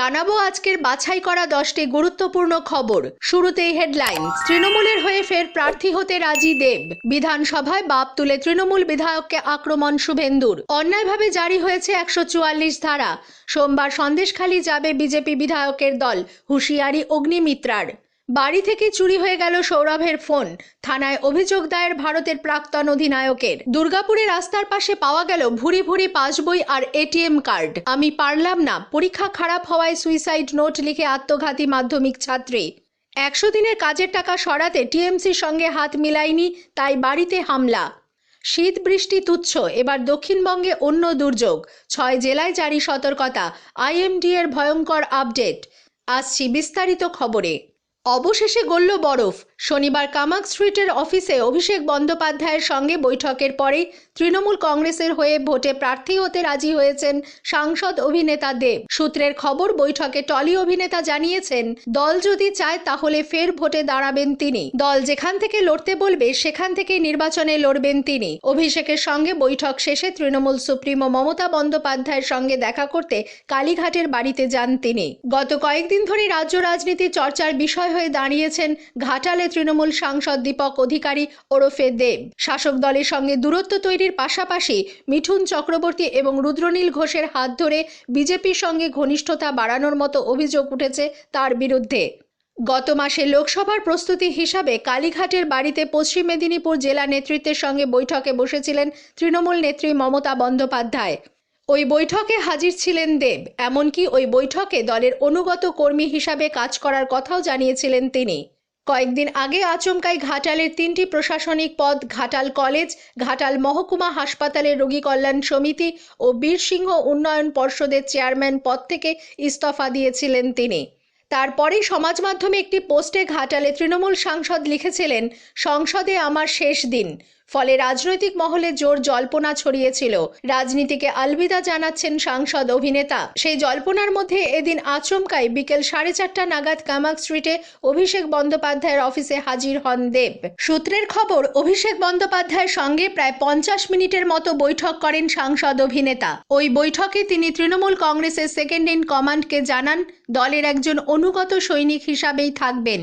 জানাবো আজকের বাছাই করা 10টি গুরুত্বপূর্ণ খবর। শুরুতেই হেডলাইন। তৃণমূলের হয়ে ফের প্রার্থী হতে রাজি দেব। বিধানসভায় বাপ তুলে তৃণমূল বিধায়ককে আক্রমণ শুভেন্দুর। অন্যায়ভাবে জারি হয়েছে 144 ধারা। সোমবার সন্দেশখালী যাবে বিজেপি বিধায়কের দল, হুঁশিয়ারি অগ্নিমিত্রার। বাড়ি থেকে চুরি হয়ে গেল সৌরভের ফোন, থানায় অভিযোগ দায়ের ভারতের প্রাক্তন অধিনায়কের। দুর্গাপুরে রাস্তার পাশে পাওয়া গেল ভুরি ভুরি পাসবই আর এটিএম কার্ড। আমি পারলাম না, পরীক্ষা খারাপ হওয়ায় সুইসাইড নোট লিখে আত্মঘাতী মাধ্যমিক ছাত্রী। 100 দিনের কাজের টাকা সরাতে টিএমসির সঙ্গে হাত মিলায়নি, তাই বাড়িতে হামলা। শীত বৃষ্টি তুচ্ছ, এবার দক্ষিণবঙ্গে অন্য দুর্যোগ। 6 জেলায় জারি সতর্কতা। আইএমডি এর ভয়ঙ্কর আপডেট। আসছি বিস্তারিত খবরে। অবশেষে গলল বরফ। শনিবার কামাক স্ট্রিটের অফিসে অভিষেক বন্দ্যোপাধ্যায়ের সঙ্গে বৈঠকের পরেই তৃণমূল কংগ্রেসের হয়ে ভোটে প্রার্থী হতে রাজি হয়েছেন সাংসদ অভিনেতা দেব। সূত্রের খবর, বৈঠকে টলি অভিনেতা জানিয়েছেন দল যদি চায় তাহলে ফের ভোটে দাঁড়াবেন তিনি। দল যেখান থেকে লড়তে বলবে সেখান থেকে নির্বাচনে লড়বেন তিনি। অভিষেকের সঙ্গে বৈঠক শেষে তৃণমূল সুপ্রিমো মমতা বন্দ্যোপাধ্যায়ের সঙ্গে দেখা করতে কালীঘাটের বাড়িতে যান তিনি। গত কয়েকদিন ধরে রাজ্য রাজনীতির চর্চার বিষয় হয়ে দাঁড়িয়েছেন ঘাটালে তৃণমূল সাংসদ দীপক অধিকারী ওরফে দেব। শাসক দলের সঙ্গে দূরত্ব তৈরির পাশাপাশি মিঠুন চক্রবর্তী এবং রুদ্রনীল ঘোষের হাত ধরে বিজেপির সঙ্গে ঘনিষ্ঠতা বাড়ানোর মতো অভিযোগ উঠেছে তার বিরুদ্ধে। গত মাসে লোকসভার প্রস্তুতি হিসাবে কালীঘাটের বাড়িতে পশ্চিম মেদিনীপুর জেলা নেতৃত্বের সঙ্গে বৈঠকে বসেছিলেন তৃণমূল নেত্রী মমতা বন্দ্যোপাধ্যায়। ওই বৈঠকে হাজির ছিলেন দেব। এমনকি ওই বৈঠকে দলের অনুগত কর্মী হিসাবে কাজ করার কথাও জানিয়েছিলেন তিনি। কয়েকদিন আগে আচমকাই ঘাটালের 3টি প্রশাসনিক পদ, ঘাটাল কলেজ, ঘাটাল মহকুমা হাসপাতালের রোগী কল্যাণ সমিতি ও বীরসিংহ উন্নয়ন পর্ষদের চেয়ারম্যান পদ থেকে ইস্তফা দিয়েছিলেন তিনি। তারপরেই সমাজ মাধ্যমে একটি পোস্টে ঘাটালে তৃণমূল সাংসদ লিখেছিলেন, সংসদে আমার শেষ দিন। ফলে রাজনৈতিক মহলে জোর জল্পনা ছড়িয়েছিল। রাজনীতিকে আলবিদা জানাচ্ছেন সাংসদ অভিনেতা। সেই জল্পনার মধ্যে এদিন আচমকাই বিকেল 4:30 নাগাদ কামাক স্ট্রিটে অভিষেক বন্দ্যোপাধ্যায়ের অফিসে হাজির হন দেব। সূত্রের খবর, অভিষেক বন্দ্যোপাধ্যায়ের সঙ্গে প্রায় 50 মিনিটের মতো বৈঠক করেন সাংসদ অভিনেতা। ওই বৈঠকে তিনি তৃণমূল কংগ্রেসের সেকেন্ড ইন কমান্ডকে জানান দলের একজন অনুগত সৈনিক হিসাবেই থাকবেন।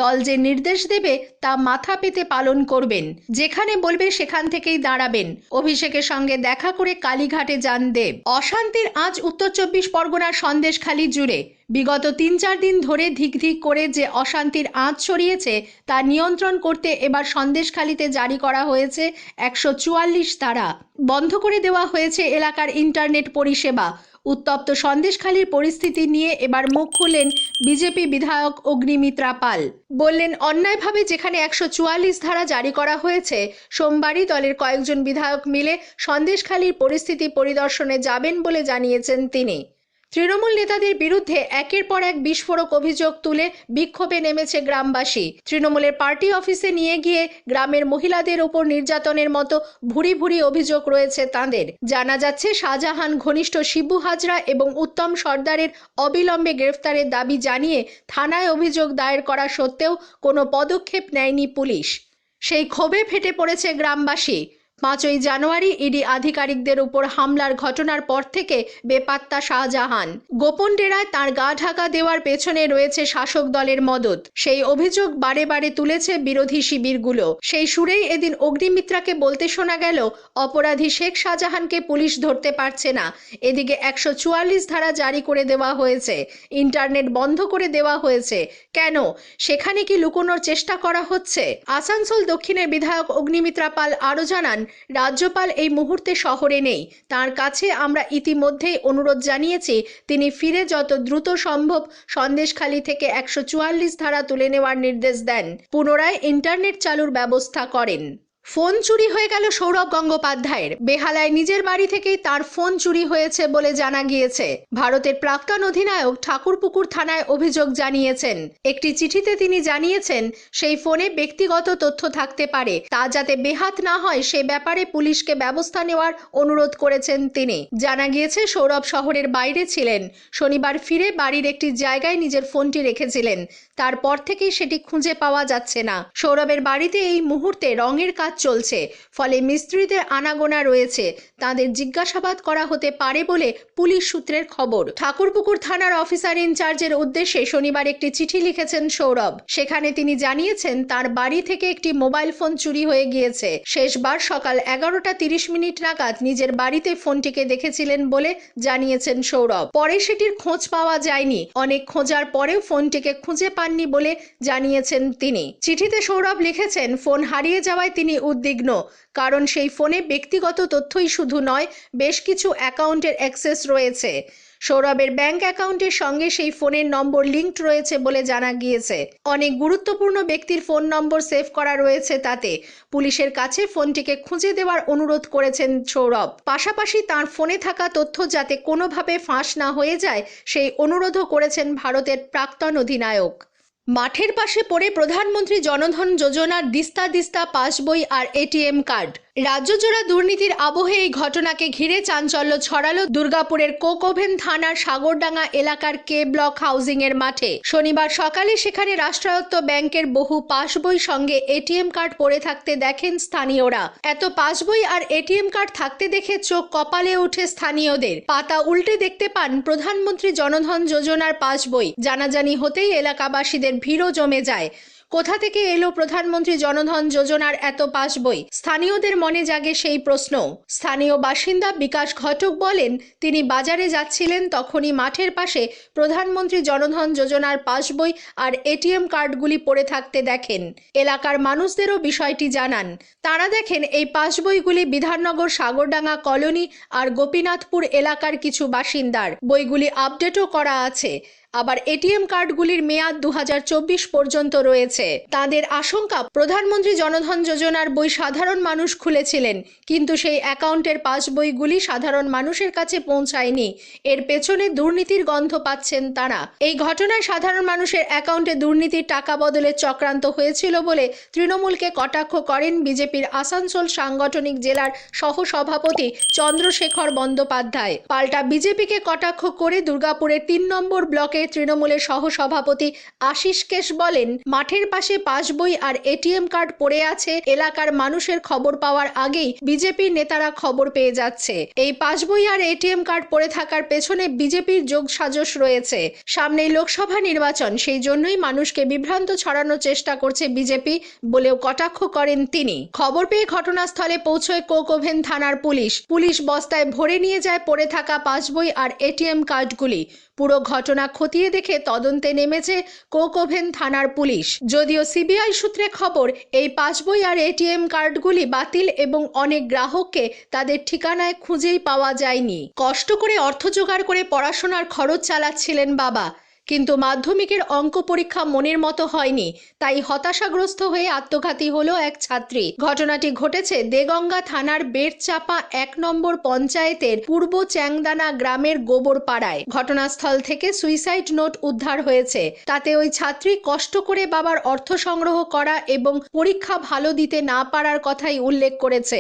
দল যে নির্দেশ দেবে তা মাথা পেতে পালন করবেন, যেখানে বলবে সেখান থেকেই দাঁড়াবেন। অভিষেকের সঙ্গে দেখা করে কালীঘাটে যান দেব। অশান্তির আজ উত্তর 24 পরগনার সন্দেশখালী জুড়ে। বিগত 3-4 দিন ধরে ধিক করে যে অশান্তির আঁচ ছড়িয়েছে তা নিয়ন্ত্রণ করতে এবার সন্দেশখালীতে জারি করা হয়েছে 144 ধারা। বন্ধ করে দেওয়া হয়েছে এলাকার ইন্টারনেট পরিষেবা। উত্তপ্ত সন্দেশখালীর পরিস্থিতি নিয়ে এবার মুখ খুললেন বিজেপি বিধায়ক অগ্নিমিত্রা পাল। বললেন, অন্যায়ভাবে যেখানে 144 ধারা জারি করা হয়েছে, সোমবারই দলের কয়েকজন বিধায়ক মিলে সন্দেশখালীর পরিস্থিতি পরিদর্শনে যাবেন বলে জানিয়েছেন তিনি। তৃণমূল নেতাদের বিরুদ্ধে একের পর এক বিস্ফোরক অভিযোগ তুলে বিক্ষোভে নেমেছে গ্রামবাসী। তৃণমূলের পার্টি অফিসে নিয়ে গিয়ে গ্রামের মহিলাদের ওপর নির্যাতনের মতো ভুরি ভুরি অভিযোগ রয়েছে তাঁদের। জানা যাচ্ছে, শাহজাহান ঘনিষ্ঠ শিবু হাজরা এবং উত্তম সর্দারের অবিলম্বে গ্রেফতারের দাবি জানিয়ে থানায় অভিযোগ দায়ের করা সত্ত্বেও কোনো পদক্ষেপ নেয়নি পুলিশ। সেই ক্ষোভে ফেটে পড়েছে গ্রামবাসী। 5ই জানুয়ারি ইডি আধিকারিকদের উপর হামলার ঘটনার পর থেকে বেপাত্তা শাহজাহান। গোপন ডেরায় তাঁর গা ঢাকা দেওয়ার পেছনে রয়েছে শাসক দলের মদত। সেই অভিযোগ বারে বারে তুলেছে বিরোধী শিবিরগুলো। সেই সুরেই এদিন অগ্নিমিত্রাকে বলতে শোনা গেল, অপরাধী শেখ শাহজাহানকে পুলিশ ধরতে পারছে না। এদিকে 144 ধারা জারি করে দেওয়া হয়েছে, ইন্টারনেট বন্ধ করে দেওয়া হয়েছে। কেন? সেখানে কি লুকোনোর চেষ্টা করা হচ্ছে? আসানসোল দক্ষিণের বিধায়ক অগ্নিমিত্রা পাল আরও জানান, রাজ্যপাল এই মুহূর্তে শহরে নেই। তার কাছে আমরা ইতিমধ্যেই অনুরোধ জানিয়েছি তিনি ফিরে যত দ্রুত সম্ভব সন্দেশখালী থেকে 144 ধারা তুলে নেওয়ার নির্দেশ দেন, পুনরায় ইন্টারনেট চালুর ব্যবস্থা করেন। ফোন চুরি হয়ে গেল সৌরভ গঙ্গোপাধ্যায়ের। বেহালায় নিজের বাড়ি থেকেই তার ফোন চুরি হয়েছে বলে জানা গিয়েছে। ভারতের প্রাক্তন অধিনায়ক ঠাকুরপুকুর থানায় অভিযোগ জানিয়েছেন। একটি চিঠিতে তিনি জানিয়েছেন, সেই ফোনে ব্যক্তিগত তথ্য থাকতে পারে, তা যাতে বেহাত না হয় সে ব্যাপারে পুলিশকে ব্যবস্থা নেওয়ার অনুরোধ করেছেন তিনি। জানা গিয়েছে, সৌরভ শহরের বাইরে ছিলেন। শনিবার ফিরে বাড়ির একটি জায়গায় নিজের ফোনটি রেখেছিলেন। তারপর থেকেই সেটি খুঁজে পাওয়া যাচ্ছে না। সৌরভের বাড়িতে এই মুহূর্তে রঙের কাজ চলছে, ফলে মিস্ত্রিদের আনাগোনা রয়েছে। তাদের জিজ্ঞাসাবাদ করা হতে পারে বলে পুলিশ সূত্রের খবর। ঠাকুরপুকুর থানার অফিসার ইনচার্জের উদ্দেশ্যে শনিবার একটি চিঠি লিখেছেন সৌরভ। সেখানে তিনি জানিয়েছেন তার বাড়ি থেকে একটি মোবাইল ফোন চুরি হয়ে গিয়েছে। শেষবার সকাল 11:30 নাগাদ নিজের বাড়িতে ফোনটিকে দেখেছিলেন বলে জানিয়েছেন সৌরভ। পরে সেটির খোঁজ পাওয়া যায়নি। অনেক খোঁজার পরেও ফোনটিকে খুঁজে পাননি বলে জানিয়েছেন তিনি। চিঠিতে সৌরভ লিখেছেন, ফোন হারিয়ে যাওয়ায় তিনি উদ্বিগ্ন, কারণ সেই ফোনে ব্যক্তিগত তথ্যই শুধু নয়, বেশ কিছু অ্যাকাউন্টের অ্যাক্সেস রয়েছে। সৌরভের ব্যাংক অ্যাকাউন্টের সঙ্গে সেই ফোনের নম্বর লিঙ্কড রয়েছে বলে জানা গিয়েছে। অনেক গুরুত্বপূর্ণ ব্যক্তির ফোন নম্বর সেভ করা রয়েছে তাতে। পুলিশের কাছে ফোনটিকে খুঁজে দেওয়ার অনুরোধ করেছেন সৌরভ। পাশাপাশি তার ফোনে থাকা তথ্য যাতে কোনোভাবে ফাঁস না হয়ে যায় সেই অনুরোধও করেছেন ভারতের প্রাক্তন অধিনায়ক। মাঠের পাশে পড়ে প্রধানমন্ত্রী জনধন যোজনার দিস্তা দিস্তা পাসবই আর এটিএম কার্ড। রাজ্যজোড়া দুর্নীতির আবহে এই ঘটনাকে ঘিরে চাঞ্চল্য ছড়ালো দুর্গাপুরের কোকোভেন থানার সাগরডাঙ্গা এলাকার কে ব্লক হাউজিং এর মাঠে। শনিবার সকালে সেখানে রাষ্ট্রায়ত্ত ব্যাংকের বহু পাসবই সঙ্গে এটিএম কার্ড পড়ে থাকতে দেখেন স্থানীয়রা। এত পাসবই আর এটিএম কার্ড থাকতে দেখে চোখ কপালে ওঠে স্থানীয়দের। পাতা উল্টে দেখতে পান প্রধানমন্ত্রী জনধন যোজনার পাসবই। জানাজানি হতেই এলাকাবাসীদের ভিড়ও জমে যায়। কোথা থেকে এলো প্রধানমন্ত্রী জনধন যোজনার এত পাসবই? স্থানীয়দের মনে জাগে সেই প্রশ্ন। স্থানীয় বাসিন্দা বিকাশ ঘটক বলেন, তিনি বাজারে যাচ্ছিলেন, তখনই মাঠের পাশে প্রধানমন্ত্রী জনধন যোজনার পাসবই আর এটিএম কার্ডগুলি পড়ে থাকতে দেখেন। এলাকার মানুষদেরও বিষয়টি জানান। তারা দেখেন এই পাসবইগুলি বিধাননগর সাগরডাঙ্গা কলোনি আর গোপীনাথপুর এলাকার কিছু বাসিন্দার। বইগুলি আপডেটও করা আছে। আবার এটিএম কার্ডগুলির মেয়াদ 2024 পর্যন্ত রয়েছে। তাদের আশঙ্কা, প্রধানমন্ত্রী জনধন যোজনার বই সাধারণ মানুষ খুলেছিলেন, কিন্তু সেই অ্যাকাউন্টের পাসবইগুলি সাধারণ মানুষের কাছে পৌঁছায়নি। এর পেছনে দুর্নীতির গন্ধ পাচ্ছেন তারা। এই ঘটনায় সাধারণ মানুষের অ্যাকাউন্টে দুর্নীতির টাকা বদলের চক্রান্ত হয়েছিল বলে তৃণমূলকে কটাক্ষ করেন বিজেপির আসানসোল সাংগঠনিক জেলার সহসভাপতি চন্দ্রশেখর বন্দ্যোপাধ্যায়। পাল্টা বিজেপিকে কটাক্ষ করে দুর্গাপুরের 3 নম্বর ব্লকে তৃণমূলের সহসভাপতি আশিস কেশ বলেন, মাঠের পাশে পাসবই আর এটিএম কার্ড পড়ে আছে। এলাকার মানুষের খবর পাওয়ার আগেই বিজেপির নেতারা খবর পেয়ে যাচ্ছে। এই পাসবই আর এটিএম কার্ড পড়ে থাকার পেছনে বিজেপির যোগসাজশ রয়েছে। সামনেই লোকসভা নির্বাচন, সেই জন্যই মানুষকে বিভ্রান্ত ছড়ানোর চেষ্টা করছে বিজেপি বলেও কটাক্ষ করেন তিনি। খবর পেয়ে ঘটনাস্থলে পৌঁছয় কোকোভেন থানার পুলিশ। পুলিশ বস্তায় ভরে নিয়ে যায় পড়ে থাকা পাসবই আর এটিএম কার্ডগুলি। পুরো ঘটনা খতিয়ে দেখে তদন্তে নেমেছে কোকোভেন থানার পুলিশ। যদিও সিবিআই সূত্রে খবর, এই পাসবই আর এটিএম কার্ডগুলি বাতিল এবং অনেক গ্রাহককে তাদের ঠিকানায় খুঁজেই পাওয়া যায়নি। কষ্ট করে অর্থ জোগাড় করে পড়াশোনার খরচ চালাচ্ছিলেন বাবা, কিন্তু মাধ্যমিকের অঙ্ক পরীক্ষা মনের মতো হয়নি, তাই হতাশাগ্রস্ত হয়ে আত্মঘাতী হলো এক ছাত্রী। ঘটনাটি ঘটেছে দেগঙ্গা থানার বেড়চাপা 1 নম্বর পঞ্চায়েতের পূর্ব চ্যাংদানা গ্রামের গোবরপাড়ায়। ঘটনাস্থল থেকে সুইসাইড নোট উদ্ধার হয়েছে। তাতে ওই ছাত্রী কষ্ট করে বাবার অর্থ সংগ্রহ করা এবং পরীক্ষা ভালো দিতে না পারার কথাই উল্লেখ করেছে।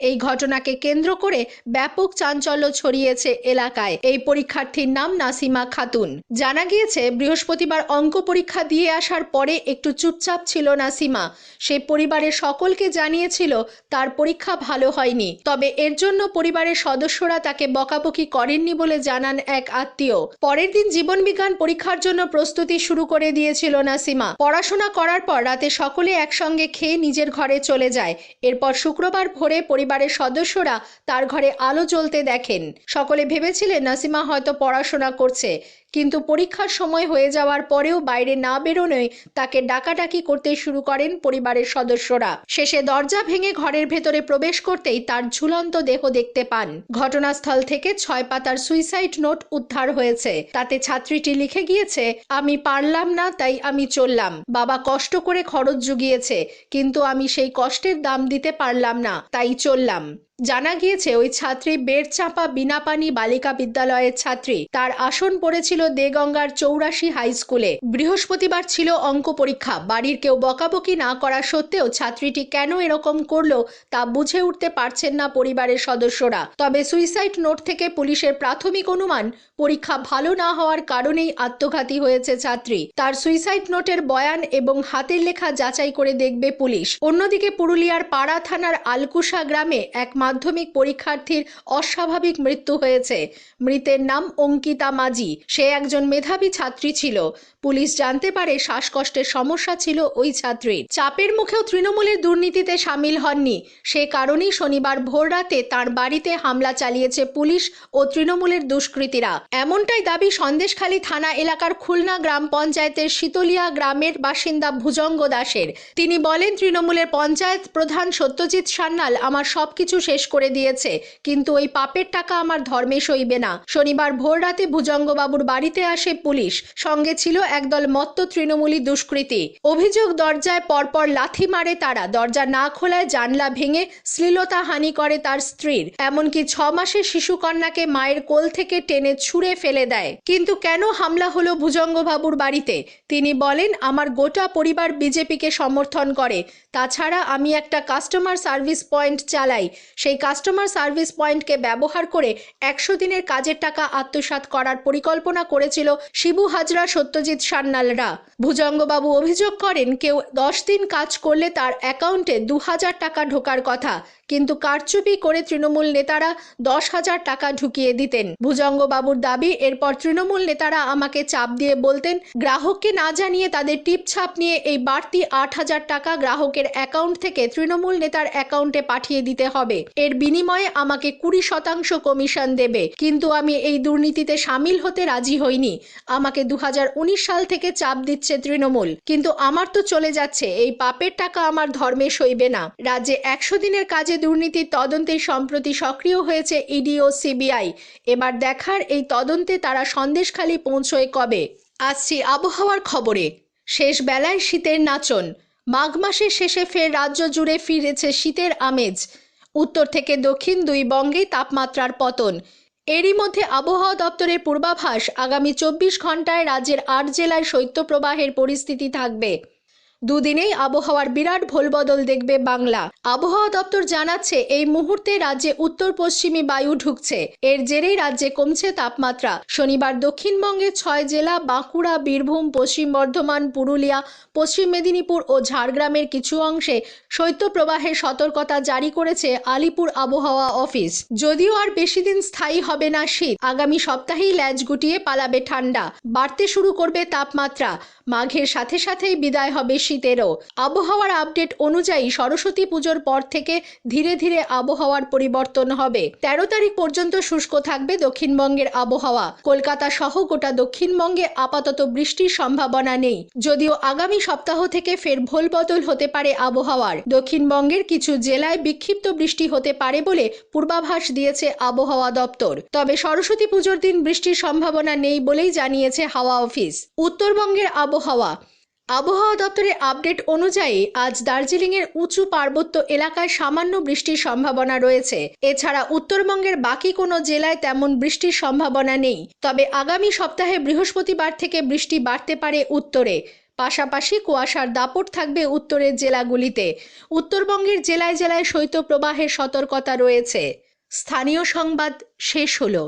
এই ঘটনাকে কেন্দ্র করে ব্যাপক চাঞ্চল্য ছড়িয়েছে এলাকায়। এই পরীক্ষার্থীর নাম নাসিমা খাতুন। জানা গিয়েছে, বৃহস্পতিবার অঙ্ক পরীক্ষা দিয়ে আসার পরে একটু চুপচাপ ছিল নাসিমা। সে পরিবারের সকলকে জানিয়েছিল তার পরীক্ষা ভালো হয়নি, তবে এর জন্য পরিবারের সদস্যরা তাকে বকাবকি করেননি বলে জানান এক আত্মীয়। পরের দিন জীবনবিজ্ঞান পরীক্ষার জন্য প্রস্তুতি শুরু করে দিয়েছিল নাসিমা। পড়াশোনা করার পর রাতে সকলে একসঙ্গে খেয়ে নিজের ঘরে চলে যায়। এরপর শুক্রবার ভোরে পরিবারের সদস্যরা তার ঘরে আলো জ্বলতে দেখেন। সকলে ভেবেছিলেন নাসিমা হয়তো পড়াশোনা করছে, কিন্তু পরীক্ষার সময় হয়ে যাওয়ার পরেও বাইরে না বেরোনোয় তাকে ডাকাডাকি করতে শুরু করেন পরিবারের সদস্যরা। শেষে দরজা ভেঙে ঘরের ভেতরে প্রবেশ করতেই তার ঝুলন্ত দেহ দেখতে পান। ঘটনাস্থল থেকে 6 পাতার সুইসাইড নোট উদ্ধার হয়েছে। তাতে ছাত্রীটি লিখে গিয়েছে, আমি পারলাম না তাই আমি চললাম। বাবা কষ্ট করে খরচ জুগিয়েছে, কিন্তু আমি সেই কষ্টের দাম দিতে পারলাম না, তাই চললাম। জানা গিয়েছে ওই ছাত্রী বেড়চাপা বিনাপানি বালিকা বিদ্যালয়ের ছাত্রী। তার আসন পড়েছিল দেগঙ্গার 84 হাই স্কুলে। বৃহস্পতিবার ছিল অঙ্ক পরীক্ষা। বাড়ির কেউ বকাবকি না করা সত্ত্বেও ছাত্রীটি কেন এরকম করলো তা বুঝে উঠতে পারছেন না পরিবারের সদস্যরা। তবে সুইসাইড নোট থেকে পুলিশের প্রাথমিক অনুমান, পরীক্ষা ভালো না হওয়ার কারণেই আত্মঘাতী হয়েছে ছাত্রী। তার সুইসাইড নোটের বয়ান এবং হাতের লেখা যাচাই করে দেখবে পুলিশ। অন্যদিকে পুরুলিয়ার পাড়া থানার আলকুশা গ্রামে এক মাধ্যমিক পরীক্ষার্থীর অস্বাভাবিক মৃত্যু হয়েছে। মৃতের নাম অঙ্কিতা মাঝি। সে একজন মেধাবী ছাত্রী ছিল। পুলিশ জানতে পারে শ্বাসকষ্টের সমস্যা ছিল ওই ছাত্রীর। চাপের মুখেও তৃণমূলের দুর্নীতিতে সামিল হননি, সে কারণেই শনিবার ভোররাতে তার বাড়িতে হামলা চালিয়েছে পুলিশ ও তৃণমূলের দুষ্কৃতীরা। এমনটাই দাবি সন্দেশখালী থানা এলাকার খুলনা গ্রাম পঞ্চায়েতের শীতলিয়া গ্রামের বাসিন্দা ভুজঙ্গ দাসের। তিনি বলেন, তৃণমূলের পঞ্চায়েত প্রধান সত্যজিৎ সান্যাল আমার সবকিছু শেষ করে দিয়েছে, কিন্তু ওই পাপের টাকা আমার ধর্মে সইবে না। শনিবার ভোররাতে ভুজঙ্গবাবুর বাড়িতে আসে পুলিশ। সঙ্গে ছিল একদল মত্ত তৃণমূলী দুষ্কৃতী। অভিযোগ, দরজায় পরপর লাথি মারে তারা। দরজা না খোলায় জানলা ভেঙে শ্লীলতাহানি করে তার স্ত্রীর। এমনকি 6 মাসের শিশুকন্যাকে মায়ের কোল থেকে টেনে ছুঁড়ে ফেলে দেয়। কিন্তু কেন হামলা হলো ভুজঙ্গবাবুর বাড়িতে? তিনি বলেন, আমার গোটা পরিবার বিজেপিকে সমর্থন করে। তাছাড়া আমি একটা কাস্টমার সার্ভিস পয়েন্ট চালাই। সেই কাস্টমার সার্ভিস পয়েন্টকে ব্যবহার করে 100 দিনের কাজের টাকা আত্মসাৎ করার পরিকল্পনা করেছিল শিবু হাজরা, সত্যজিৎ সান্যালরা। ভুজঙ্গবাবু অভিযোগ করেন, কেউ 10 দিন কাজ করলে তার অ্যাকাউন্টে 2000 টাকা ঢোকার কথা, কিন্তু কারচুপি করে তৃণমূল নেতারা 10,000 টাকা ঢুকিয়ে দিতেন। ভুজঙ্গবাবুর দাবি, এরপর তৃণমূল নেতারা আমাকে চাপ দিয়ে বলতেন গ্রাহককে না জানিয়ে তাদের টিপছাপ নিয়ে এই বাড়তি 8,000 টাকা গ্রাহকের অ্যাকাউন্ট থেকে তৃণমূল নেতার অ্যাকাউন্টে পাঠিয়ে দিতে হবে। এর বিনিময়ে আমাকে 20% কমিশন দেবে। কিন্তু আমি এই দুর্নীতিতে সামিল হতে রাজি হইনি। আমাকে 2019 সাল থেকে চাপ দিচ্ছে তৃণমূল, কিন্তু আমার তো চলে যাচ্ছে। এই পাপের টাকা আমার ধর্মে সইবে না। রাজ্যে 100 দিনের কাজে দুর্নীতির তদন্তে সম্প্রতি সক্রিয় হয়েছে ইডি ও সিবিআই। এবার দেখার এই তদন্তে তারা সন্দেশখালী পৌঁছয় কবে। আসছি আবহাওয়ার খবরে। শেষ বেলায় শীতের নাচন। মাঘ মাসের শেষে ফের রাজ্য জুড়ে ফিরেছে শীতের আমেজ। উত্তর থেকে দক্ষিণ 2 বঙ্গেই তাপমাত্রার পতন। এরই মধ্যে আবহাওয়া দপ্তরের পূর্বাভাস, আগামী 24 ঘন্টায় রাজ্যের 8 জেলায় শৈত্যপ্রবাহের পরিস্থিতি থাকবে। দুদিনেই আবহাওয়ার বিরাট ভোলবদল দেখবে বাংলা। আবহাওয়া দপ্তর জানাচ্ছে, এই মুহূর্তে রাজ্যে উত্তর পশ্চিমী বায়ু ঢুকছে। এর জেরেই রাজ্যে কমছে তাপমাত্রা। শনিবার দক্ষিণবঙ্গের 6 জেলা বাঁকুড়া, বীরভূম, পশ্চিম বর্ধমান, পুরুলিয়া, পশ্চিম মেদিনীপুর ও ঝাড়গ্রামের কিছু অংশে শৈত্যপ্রবাহের সতর্কতা জারি করেছে আলিপুর আবহাওয়া অফিস। যদিও আর বেশি দিন স্থায়ী হবে না শীত, আগামী সপ্তাহেই ল্যাজ গুটিয়ে পালাবে ঠান্ডা। বাড়তে শুরু করবে তাপমাত্রা। মাঘের সাথে সাথেই বিদায় হবে শীতেরও। আবহাওয়ার আপডেট অনুযায়ী সরস্বতী পুজোর পর থেকে ধীরে ধীরে আবহাওয়ার পরিবর্তন হবে। 13 তারিখ পর্যন্ত শুষ্ক থাকবে দক্ষিণবঙ্গের আবহাওয়া। কলকাতা সহ গোটা দক্ষিণবঙ্গে আপাতত বৃষ্টির সম্ভাবনা নেই, যদিও আগামী সপ্তাহ থেকে ফের ভোলবদল হতে পারে আবহাওয়ার। দক্ষিণবঙ্গের কিছু জেলায় বিক্ষিপ্ত বৃষ্টি হতে পারে বলে পূর্বাভাস দিয়েছে আবহাওয়া দপ্তর। তবে সরস্বতী পুজোর দিন বৃষ্টির সম্ভাবনা নেই বলেই জানিয়েছে হাওয়া অফিস। উত্তরবঙ্গের আবহাওয়া দপ্তরের আপডেট অনুযায়ী আজ দার্জিলিংয়ের উঁচু পার্বত্য এলাকায় সামান্য বৃষ্টির সম্ভাবনা রয়েছে। এছাড়া উত্তরবঙ্গের বাকি কোনো জেলায় তেমন বৃষ্টির সম্ভাবনা নেই। তবে আগামী সপ্তাহে বৃহস্পতিবার থেকে বৃষ্টি বাড়তে পারে উত্তরে। পাশাপাশি কুয়াশার দাপট থাকবে উত্তরের জেলাগুলিতে। উত্তরবঙ্গের জেলায় জেলায় শৈত্যপ্রবাহের সতর্কতা রয়েছে। স্থানীয় সংবাদ শেষ হলো।